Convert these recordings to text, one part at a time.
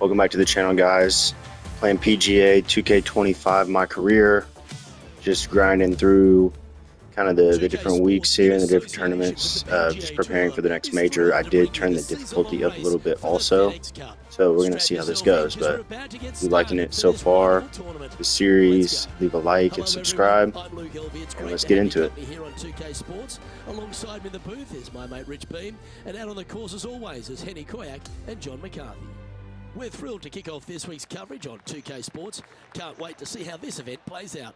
Welcome back to the channel, guys. Playing PGA 2K25 MyCareer. Just grinding through kind of the different weeks here and the different tournaments. Just preparing for the next major. I did turn the difficulty up a little bit also. So we're going to see how this goes. But if you're liking it so far, the series, leave a like and subscribe. And let's get into it. Here on 2K Sports. Alongside me in the booth is my mate Rich Beam. And out on the course as always is Henny Koyak and John McCarthy. We're thrilled to kick off this week's coverage on 2K Sports. Can't wait to see how this event plays out.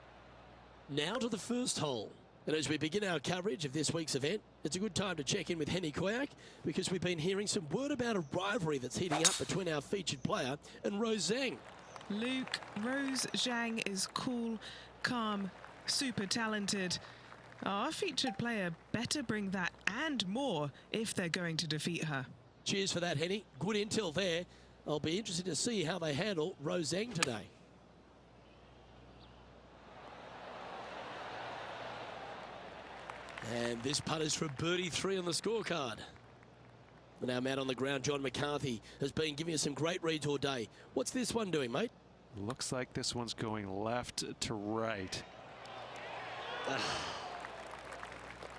Now to the first hole. And as we begin our coverage of this week's event, it's a good time to check in with Henny Koyak because we've been hearing some word about a rivalry that's heating up between our featured player and Rose Zhang. Luke, Rose Zhang is cool, calm, super talented. Our featured player better bring that and more if they're going to defeat her. Cheers for that, Henny. Good intel there. I'll be interested to see how they handle Rose Zhang today. And this putt is for birdie 3 on the scorecard. And our man on the ground, John McCarthy, has been giving us some great reads all day. What's this one doing, mate? Looks like this one's going left to right.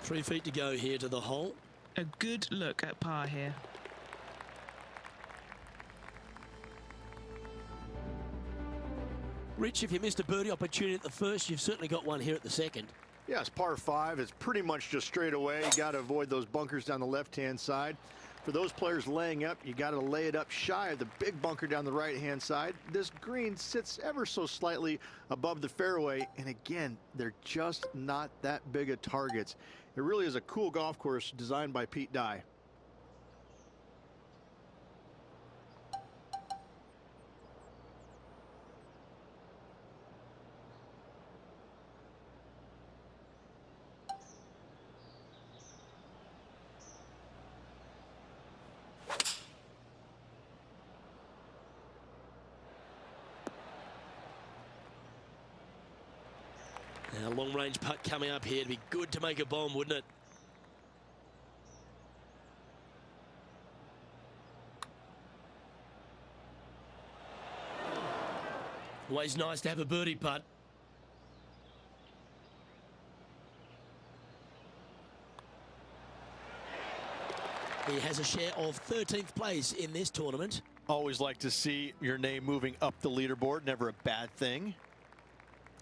3 feet to go here to the hole. A good look at par here. Rich, if you missed a birdie opportunity at the first, you've certainly got one here at the second. Yeah, it's par 5. It's pretty much just straight away. You got to avoid those bunkers down the left-hand side. For those players laying up, you got to lay it up shy of the big bunker down the right-hand side. This green sits ever so slightly above the fairway, and again, they're just not that big of targets. It really is a cool golf course designed by Pete Dye. Now, long-range putt coming up here. It'd be good to make a bomb, wouldn't it? Always nice to have a birdie putt. He has a share of 13th place in this tournament. Always like to see your name moving up the leaderboard. Never a bad thing.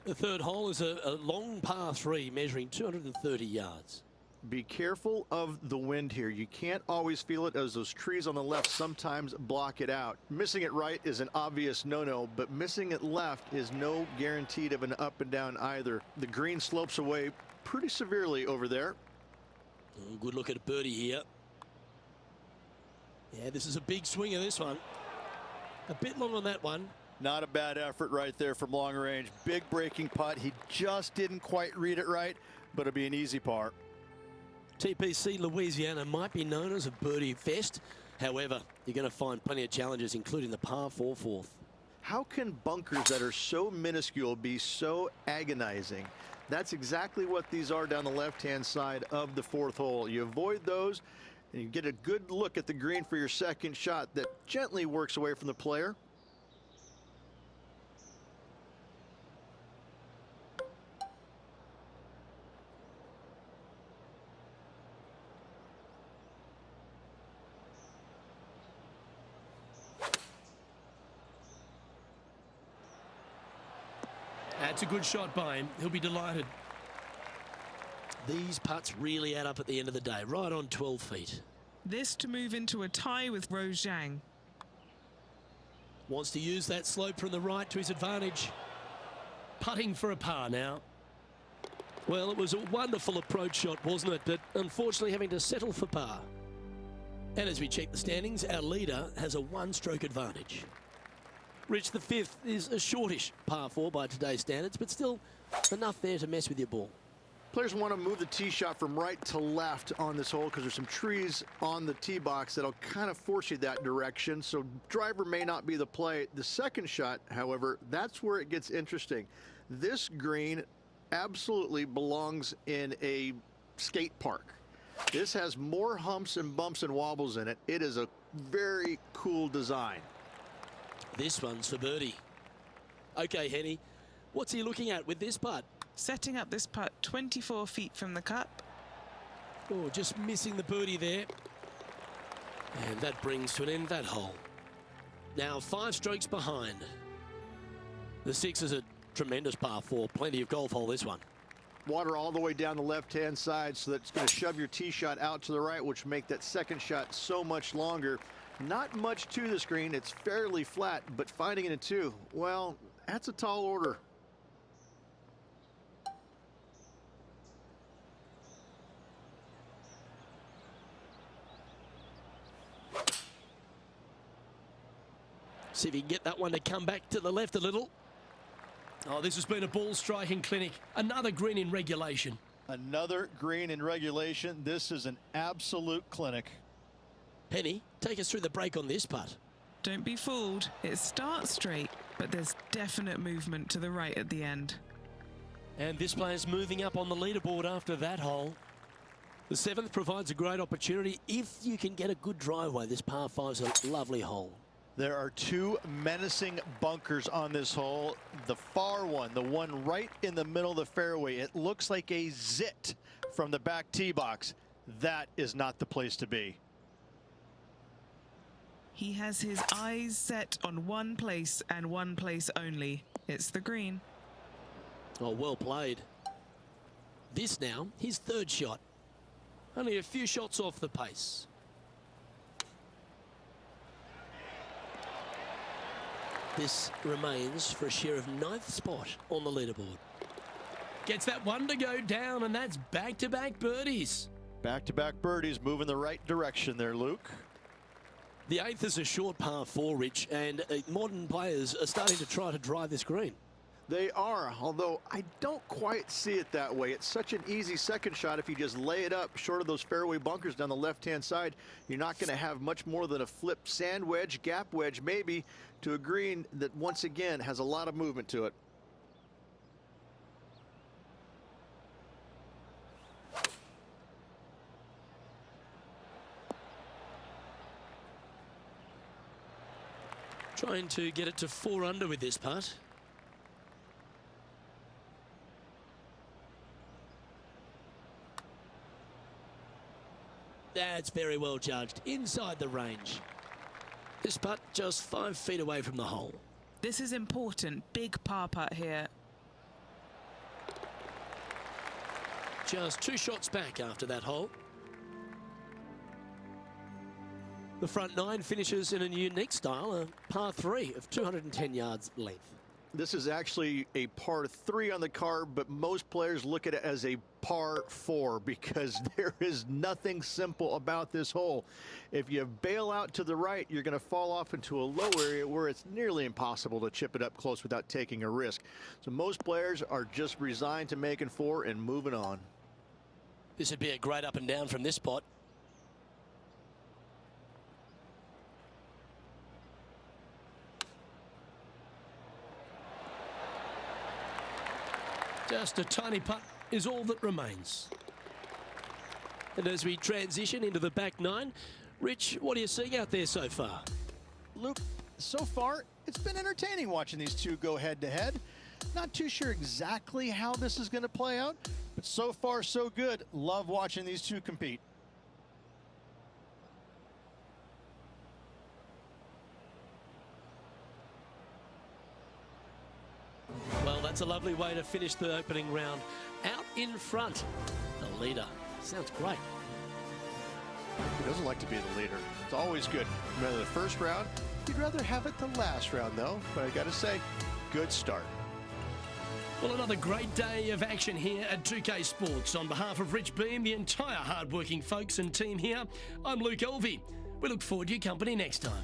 The third hole is a long par 3 measuring 230 yards. Be careful of the wind here. You can't always feel it as those trees on the left sometimes block it out. Missing it right is an obvious no-no, but missing it left is no guaranteed of an up and down either. The green slopes away pretty severely over there. Good look at a birdie here. Yeah, this is a big swing of this one. A bit long on that one. Not a bad effort right there from long range. Big breaking putt. He just didn't quite read it right, but it'll be an easy par. TPC Louisiana might be known as a birdie fest. However, you're going to find plenty of challenges, including the par 4 fourth. How can bunkers that are so minuscule be so agonizing? That's exactly what these are down the left-hand side of the fourth hole. You avoid those, and you get a good look at the green for your second shot that gently works away from the player. That's a good shot by him. He'll be delighted. These putts really add up at the end of the day, right on 12 feet. This to move into a tie with Rose Zhang. Wants to use that slope from the right to his advantage. Putting for a par now. Well, it was a wonderful approach shot, wasn't it? But unfortunately having to settle for par. And as we check the standings, our leader has a 1-stroke advantage. Rich, the 5th is a shortish par 4 by today's standards, but still enough there to mess with your ball. Players want to move the tee shot from right to left on this hole because there's some trees on the tee box that'll kind of force you that direction. So driver may not be the play. The second shot, however, that's where it gets interesting. This green absolutely belongs in a skate park. This has more humps and bumps and wobbles in it. It is a very cool design. This one's for birdie. Okay, Henny, what's he looking at with this putt? Setting up this putt 24 feet from the cup. Oh, just missing the birdie there. And that brings to an end that hole. Now 5 strokes behind. The 6 is a tremendous par 4. Plenty of golf hole, this one. Water all the way down the left-hand side, so that's going to shove your tee shot out to the right, which will make that second shot so much longer. Not much to this green. It's fairly flat, but finding it in 2, well, that's a tall order. See if he can get that one to come back to the left a little. Oh, this has been a ball striking clinic. Another green in regulation. Another green in regulation. This is an absolute clinic. Henny, take us through the break on this putt. Don't be fooled. It starts straight, but there's definite movement to the right at the end. And this player's moving up on the leaderboard after that hole. The 7th provides a great opportunity if you can get a good driveway. This par 5's a lovely hole. There are 2 menacing bunkers on this hole. The far one, the one right in the middle of the fairway, it looks like a zit from the back tee box. That is not the place to be. He has his eyes set on one place and one place only. It's the green. Oh, well played. This now, his 3rd shot. Only a few shots off the pace. This remains for a share of 9th spot on the leaderboard. Gets that one to go down, and that's back-to-back birdies. Back-to-back birdies, moving the right direction there, Luke. The 8th is a short par 4, Rich, and modern players are starting to try to drive this green. They are, although I don't quite see it that way. It's such an easy second shot if you just lay it up short of those fairway bunkers down the left-hand side. You're not going to have much more than a flip sand wedge, gap wedge maybe, to a green that once again has a lot of movement to it. Trying to get it to 4 under with this putt. That's very well judged. Inside the range. This putt just 5 feet away from the hole. This is important. Big par putt here. Just 2 shots back after that hole. The front 9 finishes in a unique style, a par 3 of 210 yards length. This is actually a par 3 on the card, but most players look at it as a par 4 because there is nothing simple about this hole. If you bail out to the right, you're going to fall off into a low area where it's nearly impossible to chip it up close without taking a risk. So most players are just resigned to making 4 and moving on. This would be a great up and down from this spot. Just a tiny putt is all that remains. And as we transition into the back 9, Rich, what are you seeing out there so far? Luke, so far, it's been entertaining watching these 2 go head-to-head. Not too sure exactly how this is going to play out, but so far, so good. Love watching these 2 compete. Well, that's a lovely way to finish the opening round. Out in front, the leader. Sounds great. He doesn't like to be the leader. It's always good. Remember the first round? You'd rather have it the last round, though. But I got to say, good start. Well, another great day of action here at 2K Sports. On behalf of Rich Beam, the entire hard-working folks and team here, I'm Luke Elvey. We look forward to your company next time.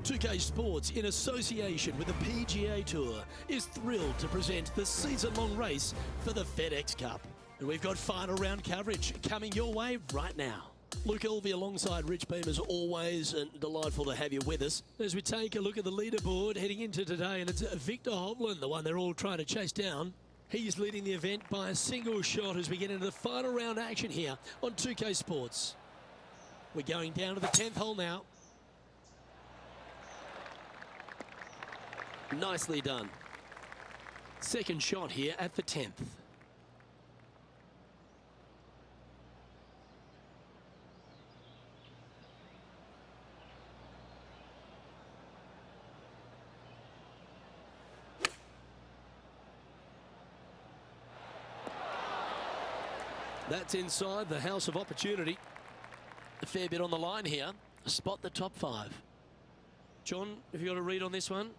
2K Sports, in association with the PGA Tour, is thrilled to present the season-long race for the FedEx Cup. And we've got final round coverage coming your way right now. Luke Elvey alongside Rich Beam as always, and delightful to have you with us as we take a look at the leaderboard heading into today. And it's Victor Hovland, the one they're all trying to chase down. He's leading the event by a single shot as we get into the final round action here on 2K Sports. We're going down to the 10th hole now. Nicely done. Second shot here at the 10th. That's inside the house of opportunity. A fair bit on the line here. Spot the top 5. John, have you got a read on this one?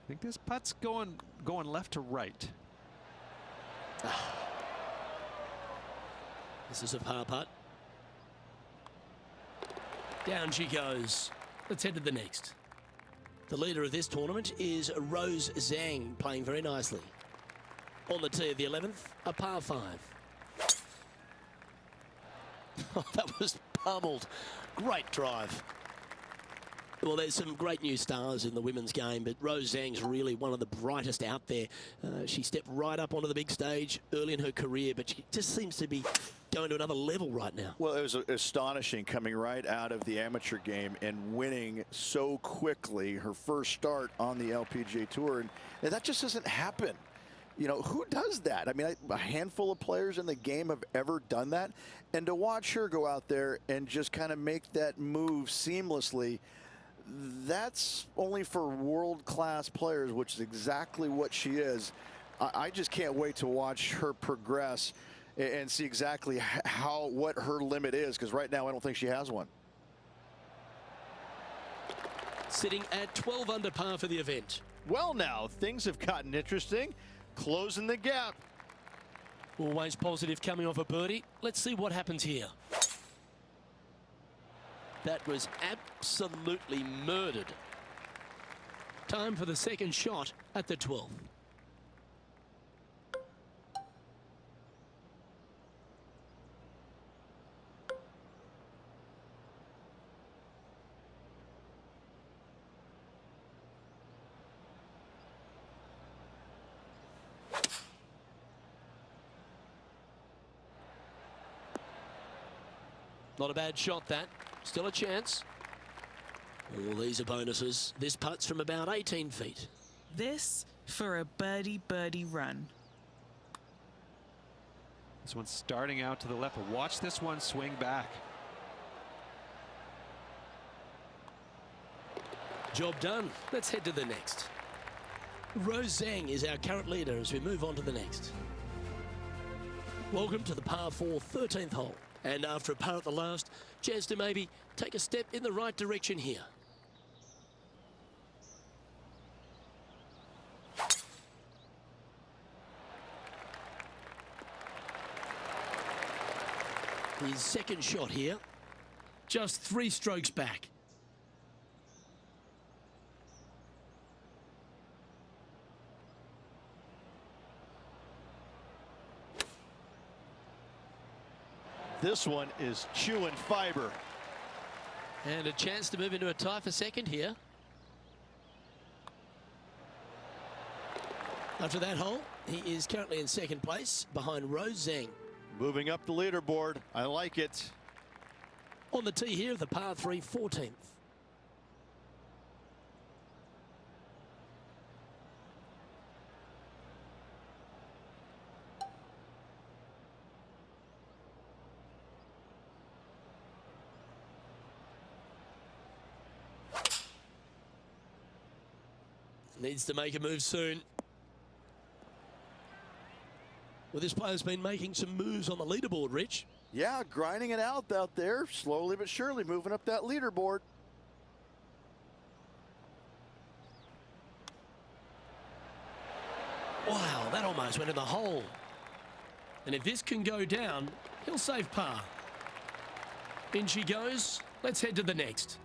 I think this putt's going left to right. This is a par putt. Down she goes. Let's head to the next. The leader of this tournament is Rose Zhang, playing very nicely. On the tee of the 11th, a par 5. Oh, that was pummeled. Great drive. Well, there's some great new stars in the women's game, but Rose Zhang's really one of the brightest out there. She stepped right up onto the big stage early in her career, but she just seems to be going to another level right now. Well, it was astonishing coming right out of the amateur game and winning so quickly her first start on the LPGA Tour. And that just doesn't happen. You know, who does that? I mean, a handful of players in the game have ever done that. And to watch her go out there and just kind of make that move seamlessly, that's only for world-class players, which is exactly what she is. I just can't wait to watch her progress and see exactly what her limit is, because right now I don't think she has one. Sitting at 12 under par for the event. Well, now things have gotten interesting. Closing the gap. Always positive coming off a birdie. Let's see what happens here. That was absolutely murdered. Time for the second shot at the 12th. Not a bad shot, that. Still a chance. All these are bonuses. This putt's from about 18 feet. This for a birdie run. This one's starting out to the left, but watch this one swing back. Job done. Let's head to the next. Rose Zhang is our current leader as we move on to the next. Welcome to the par 4 13th hole. And after a par at the last, chance to maybe take a step in the right direction here. His second shot here, just 3 strokes back. This one is chewing fiber. And a chance to move into a tie for second here. After that hole, he is currently in second place behind Rose Zhang. Moving up the leaderboard. I like it. On the tee here of the par 3 14th. Needs to make a move soon. Well, this player's been making some moves on the leaderboard, Rich. Yeah, grinding it out there, slowly but surely moving up that leaderboard. Wow, that almost went in the hole. And if this can go down, he'll save par. In she goes. Let's head to the next.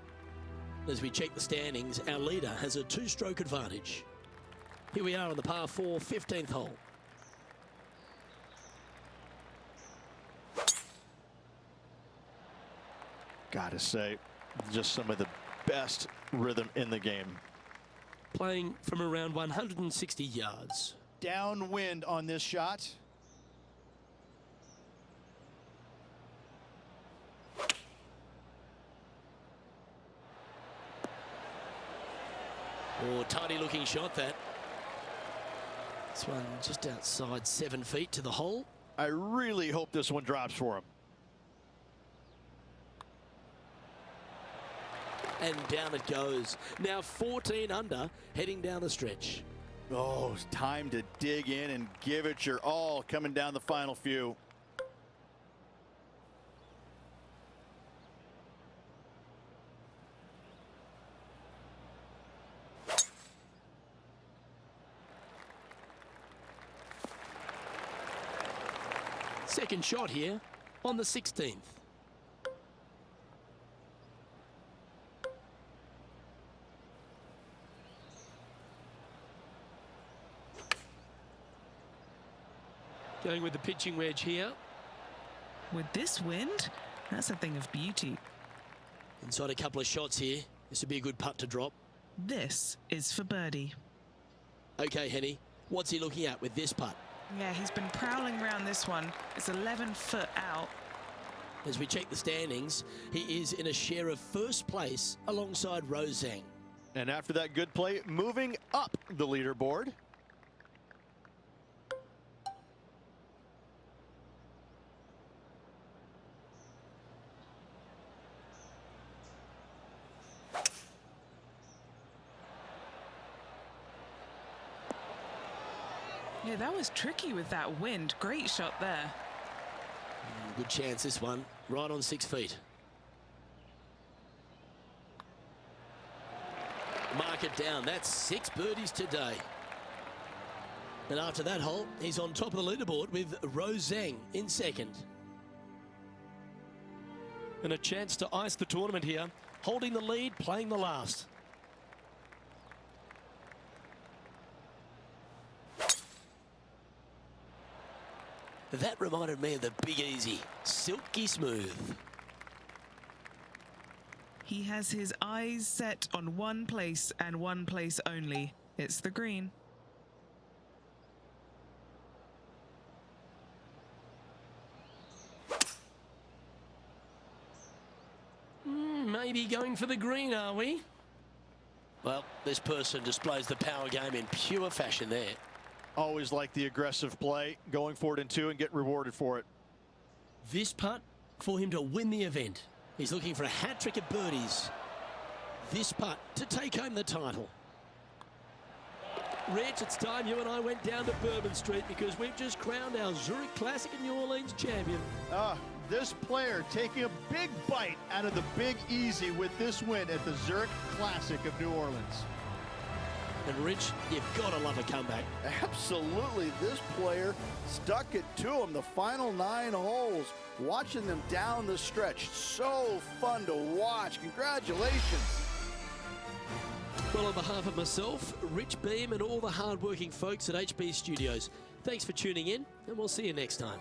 As we check the standings, our leader has a 2-stroke advantage. Here we are on the par 4, 15th hole. Gotta say, just some of the best rhythm in the game. Playing from around 160 yards. Downwind on this shot. Oh, tidy looking shot that. This one just outside 7 feet to the hole. I really hope this one drops for him. And down it goes. Now 14 under, heading down the stretch. Oh, it's time to dig in and give it your all coming down the final few. Second shot here on the 16th. Going with the pitching wedge here. With this wind, that's a thing of beauty. Inside a couple of shots here. This would be a good putt to drop. This is for birdie. Okay, Henny, what's he looking at with this putt? Yeah, he's been prowling around this one. It's 11 foot out. As we check the standings, he is in a share of first place alongside Rose Zhang. And after that good play, moving up the leaderboard. Yeah, that was tricky with that wind. Great shot there. Good chance this one, right on 6 feet. Mark it down, that's 6 birdies today. And after that hole, he's on top of the leaderboard with Rose Zhang in second. And a chance to ice the tournament here. Holding the lead, playing the last. That reminded me of the Big Easy, silky smooth. He has his eyes set on one place and one place only. It's the green. Maybe going for the green, are we? Well, this person displays the power game in pure fashion there. Always like the aggressive play, going for it in 2 and get rewarded for it. This putt for him to win the event. He's looking for a hat-trick of birdies. This putt to take home the title. Rich, it's time you and I went down to Bourbon Street because we've just crowned our Zurich Classic and New Orleans champion. This player taking a big bite out of the Big Easy with this win at the Zurich Classic of New Orleans. And Rich, you've got to love a comeback. Absolutely. This player stuck it to him the final 9 holes, watching them down the stretch. So fun to watch. Congratulations. Well, on behalf of myself, Rich Beam, and all the hard-working folks at HB Studios, thanks for tuning in, and we'll see you next time.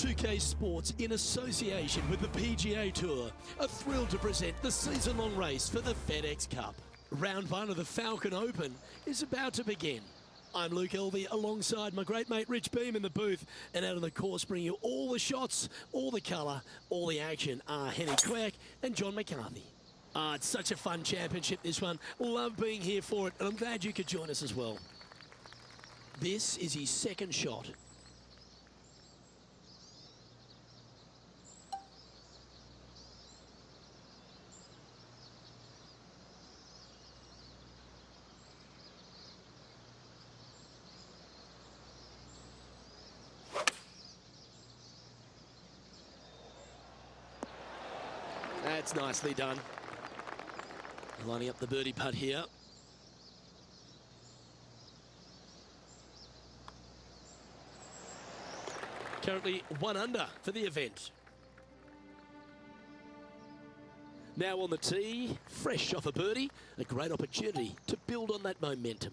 2K Sports, in association with the PGA Tour, are thrilled to present the season-long race for the FedEx Cup. Round 1 of the Falcon Open is about to begin. I'm Luke Elvey alongside my great mate Rich Beam in the booth, and out on the course bringing you all the shots, all the colour, all the action are Henny Koyak and John McCarthy. It's such a fun championship, this one. Love being here for it, and I'm glad you could join us as well. This is his second shot. That's nicely done. Lining up the birdie putt here. Currently 1 under for the event. Now on the tee, fresh off a birdie, a great opportunity to build on that momentum.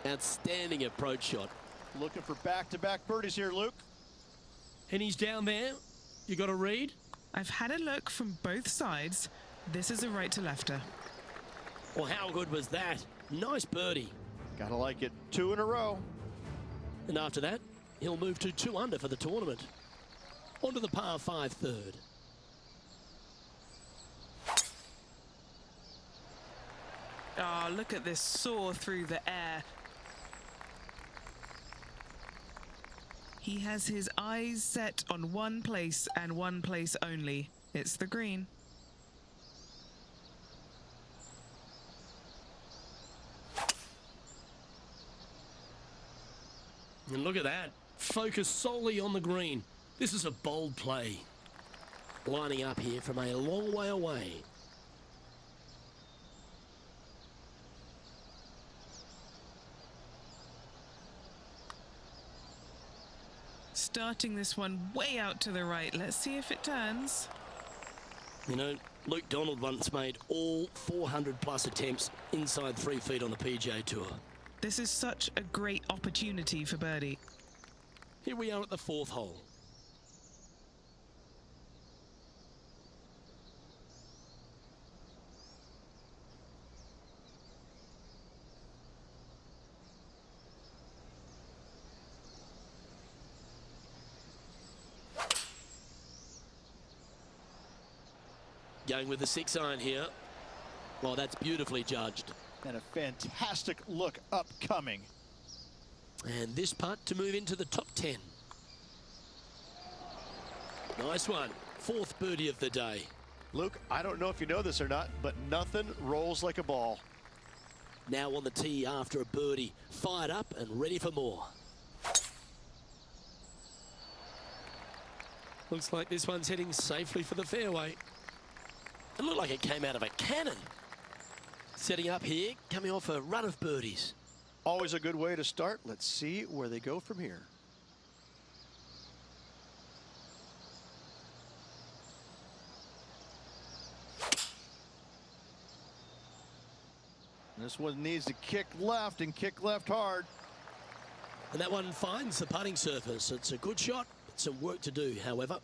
Outstanding approach shot. Looking for back-to-back birdies here, Luke. And he's down there. You got a read? I've had a look from both sides. This is a right to lefter. Well, how good was that? Nice birdie. Gotta like it. 2 in a row. And after that, he'll move to 2 under for the tournament. On to the par 5 third. Oh, look at this soar through the air. He has his eyes set on one place and one place only. It's the green. And look at that. Focus solely on the green. This is a bold play. Lining up here from a long way away. Starting this one way out to the right. Let's see if it turns. You know, Luke Donald once made all 400+ attempts inside 3 feet on the PGA Tour. This is such a great opportunity for birdie. Here we are at the 4th hole. Going with the 6 iron here. Well, that's beautifully judged. And a fantastic look upcoming. And this putt to move into the top 10. Nice one. 4th birdie of the day. Luke, I don't know if you know this or not, but nothing rolls like a ball. Now on the tee after a birdie. Fired up and ready for more. Looks like this one's heading safely for the fairway. It looked like it came out of a cannon. Setting up here, coming off a run of birdies. Always a good way to start. Let's see where they go from here. This one needs to kick left and kick left hard. And that one finds the putting surface. It's a good shot. Some work to do, however.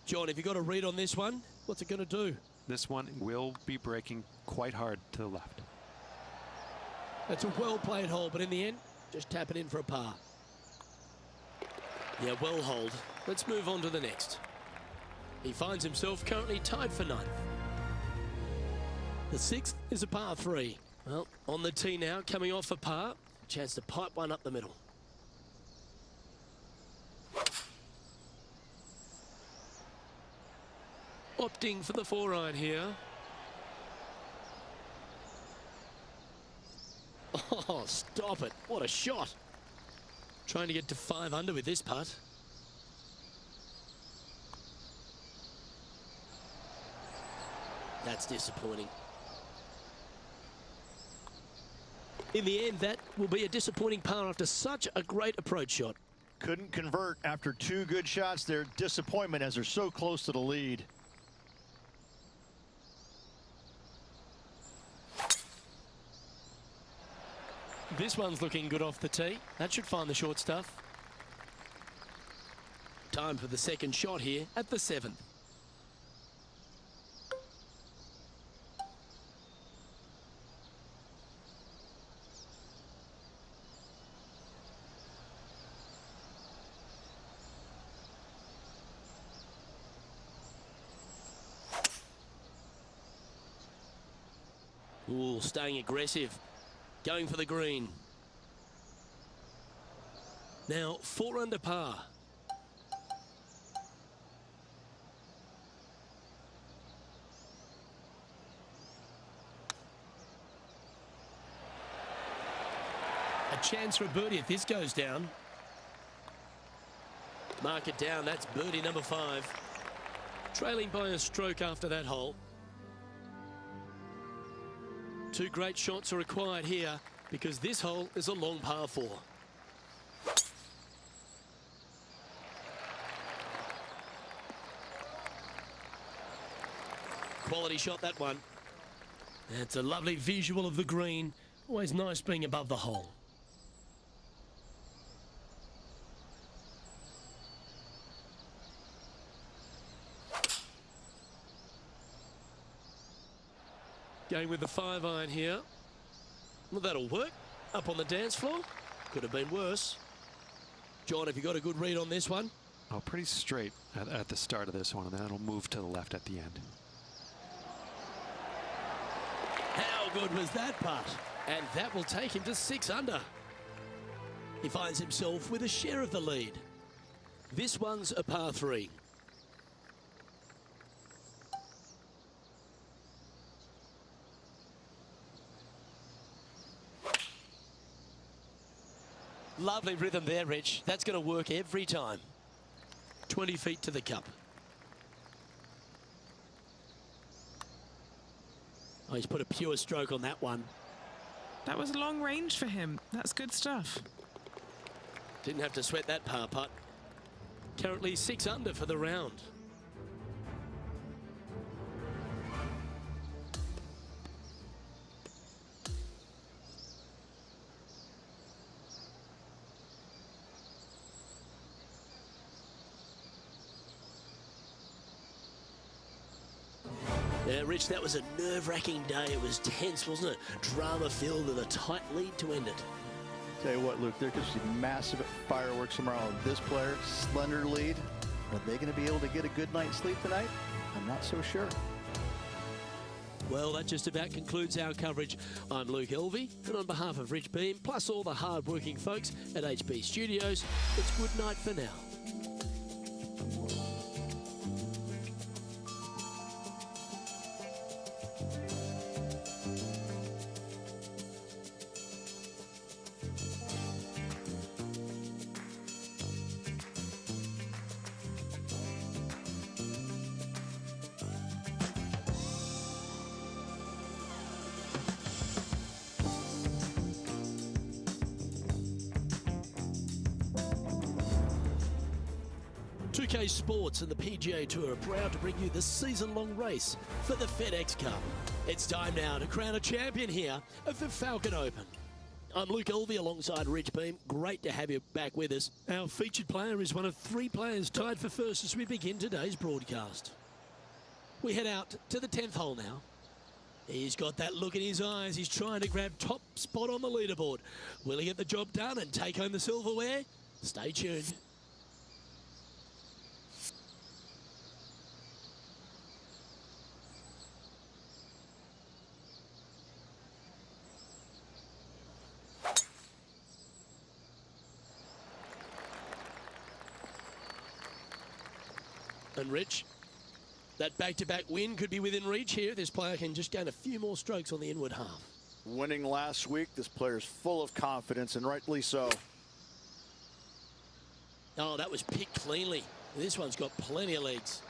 John, have you got a read on this one? What's it going to do? This one will be breaking quite hard to the left. That's a well-played hole, but in the end, just tap it in for a par. Yeah, well holed. Let's move on to the next. He finds himself currently tied for 9th. The 6th is a par 3. Well, on the tee now, coming off a par. Chance to pipe one up the middle. Opting for the 4 iron here. Oh, stop it. What a shot. Trying to get to 5 under with this putt. That's disappointing. In the end, that will be a disappointing par after such a great approach shot. Couldn't convert after 2 good shots there. Disappointment as they're so close to the lead. This one's looking good off the tee. That should find the short stuff. Time for the second shot here at the 7th. Ooh, staying aggressive. Going for the green. Now 4 under par. A chance for a birdie if this goes down. Mark it down, that's birdie number 5. Trailing by a stroke after that hole. 2 great shots are required here because this hole is a long par 4. Quality shot, that one. It's a lovely visual of the green. Always nice being above the hole. Going with the 5-iron here. Well, that'll work. Up on the dance floor. Could have been worse. John, have you got a good read on this one? Oh, pretty straight at the start of this one, and then it'll move to the left at the end. How good was that putt? And that will take him to 6 under. He finds himself with a share of the lead. This one's a par 3. Lovely rhythm there, Rich. That's going to work every time. 20 feet to the cup. Oh, he's put a pure stroke on that one. That was long range for him. That's good stuff. Didn't have to sweat that par putt. Currently 6 under for the round. Yeah, Rich, that was a nerve-wracking day. It was tense, wasn't it? Drama-filled and a tight lead to end it. Tell you what, Luke, there could be massive fireworks tomorrow. This player, slender lead. Are they going to be able to get a good night's sleep tonight? I'm not so sure. Well, that just about concludes our coverage. I'm Luke Elvey, and on behalf of Rich Beam, plus all the hard-working folks at HB Studios, it's good night for now. Sports and the PGA Tour are proud to bring you the season-long race for the FedEx Cup. It's time now to crown a champion here of the Falcon Open. I'm Luke Elvey alongside Rich Beam. Great to have you back with us. Our featured player is one of 3 players tied for first as we begin today's broadcast. We head out to the 10th hole now. He's got that look in his eyes. He's trying to grab top spot on the leaderboard. Will he get the job done and take home the silverware? Stay tuned. And Rich, that back-to-back win could be within reach here. This player can just gain a few more strokes on the inward half. Winning last week, this player's full of confidence, and rightly so. Oh, that was picked cleanly. This one's got plenty of legs.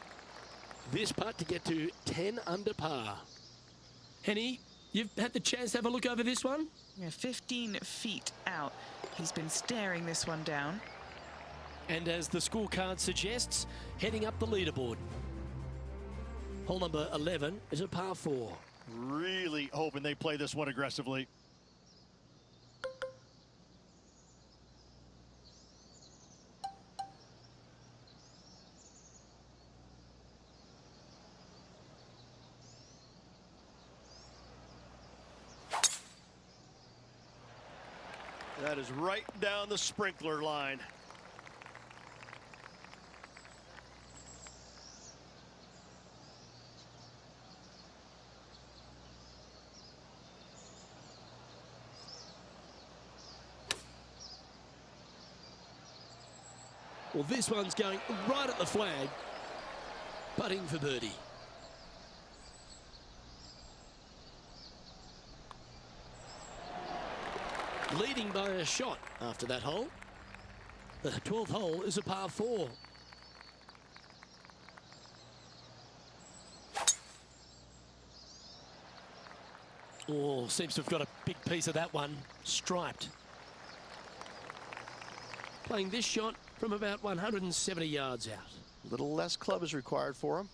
This putt to get to 10 under par. Henny, you've had the chance to have a look over this one? Yeah, 15 feet out. He's been staring this one down. And as the scorecard suggests, heading up the leaderboard. Hole number 11 is a par 4. Really hoping they play this one aggressively. That is right down the sprinkler line. Well, this one's going right at the flag, putting for birdie. Leading by a shot after that hole. The 12th hole is a par 4. Oh, seems to have got a big piece of that one, striped. Playing this shot from about 170 yards out. A little less club is required for him.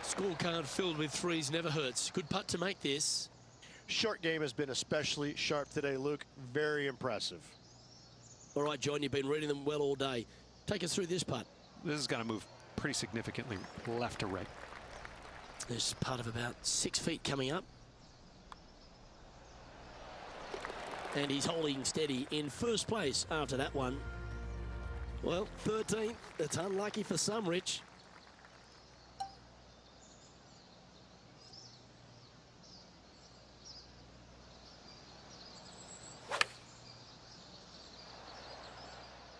Scorecard filled with threes never hurts. Good putt to make this. Short game has been especially sharp today, Luke. Very impressive. All right, John, you've been reading them well all day. Take us through this putt. This is going to move pretty significantly left to right. There's a putt of about 6 feet coming up. And he's holding steady in first place after that one. Well, 13th. It's unlucky for some, Rich.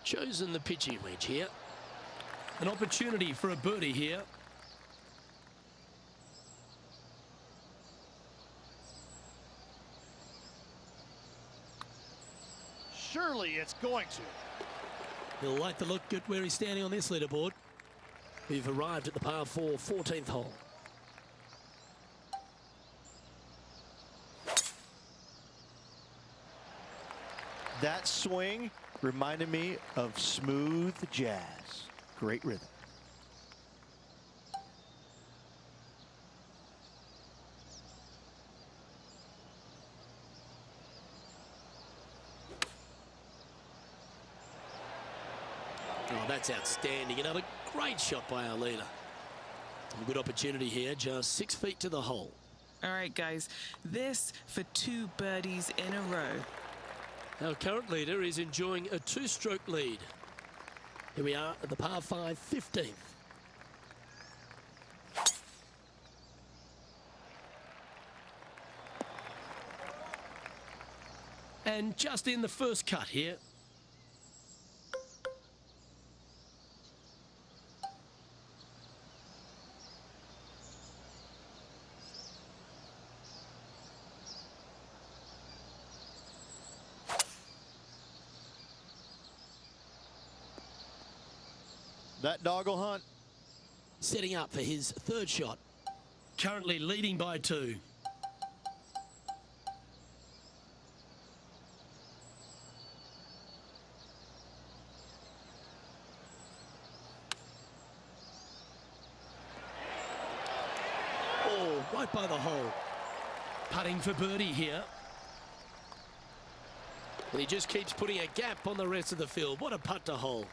Chosen the pitching wedge here. An opportunity for a birdie here. Surely it's going to. He'll like the look at where he's standing on this leaderboard. We've arrived at the par 4, 14th hole. That swing reminded me of smooth jazz. Great rhythm. Oh, that's outstanding. Another great shot by our leader. A good opportunity here, just 6 feet to the hole. All right, guys, this for 2 birdies in a row. Our current leader is enjoying a 2-stroke lead. Here we are at the par 5, 15th. And just in the first cut here. That doggle hunt. Setting up for his 3rd shot. Currently leading by 2. Oh, right by the hole. Putting for birdie here. And he just keeps putting a gap on the rest of the field. What a putt to hole.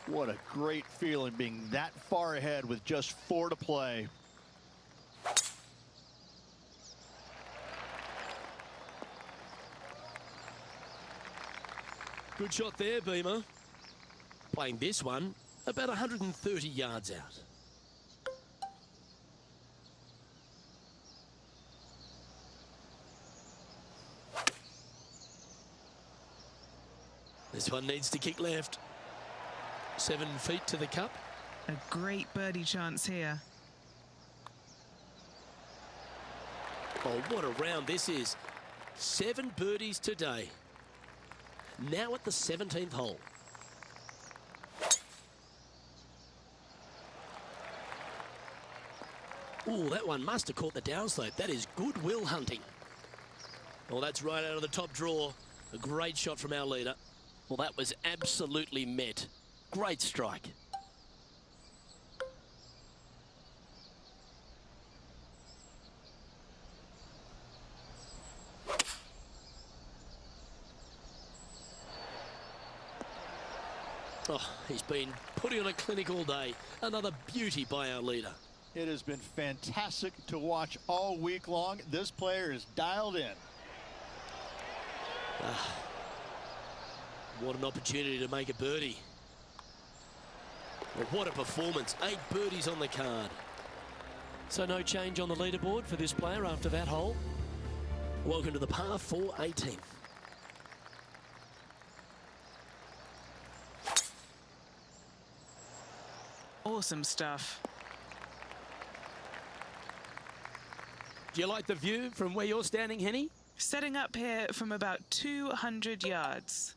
What a great feeling being that far ahead with just 4 to play. Good shot there, Beamer. Playing this one about 130 yards out. This one needs to kick left. 7 feet to the cup. A great birdie chance here. Oh, what a round this is. 7 birdies today. Now at the 17th hole. Oh, that one must have caught the downslope. That is goodwill hunting. Well, that's right out of the top draw. A great shot from our leader. Well, that was absolutely met. Great strike. Oh, he's been putting on a clinic all day. Another beauty by our leader. It has been fantastic to watch all week long. This player is dialed in. What an opportunity to make a birdie. Well, what a performance. 8 birdies on the card. So no change on the leaderboard for this player after that hole. Welcome to the par 4 18th. Awesome stuff. Do you like the view from where you're standing, Henny? Setting up here from about 200 yards.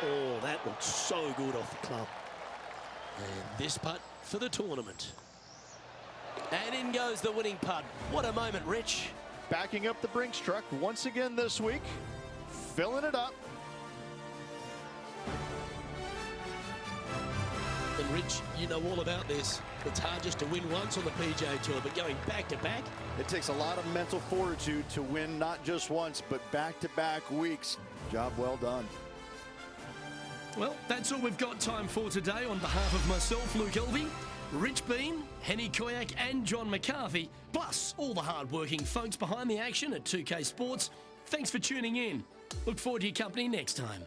Oh, that looks so good off the club. And this putt for the tournament. And in goes the winning putt. What a moment, Rich. Backing up the Brinks truck once again this week. Filling it up. And Rich, you know all about this. It's hard just to win once on the PGA Tour, but going back to back. It takes a lot of mental fortitude to win not just once, but back-to-back weeks. Job well done. Well, that's all we've got time for today. On behalf of myself, Luke Elvey, Rich Bean, Henny Koyak and John McCarthy, plus all the hard-working folks behind the action at 2K Sports, thanks for tuning in. Look forward to your company next time.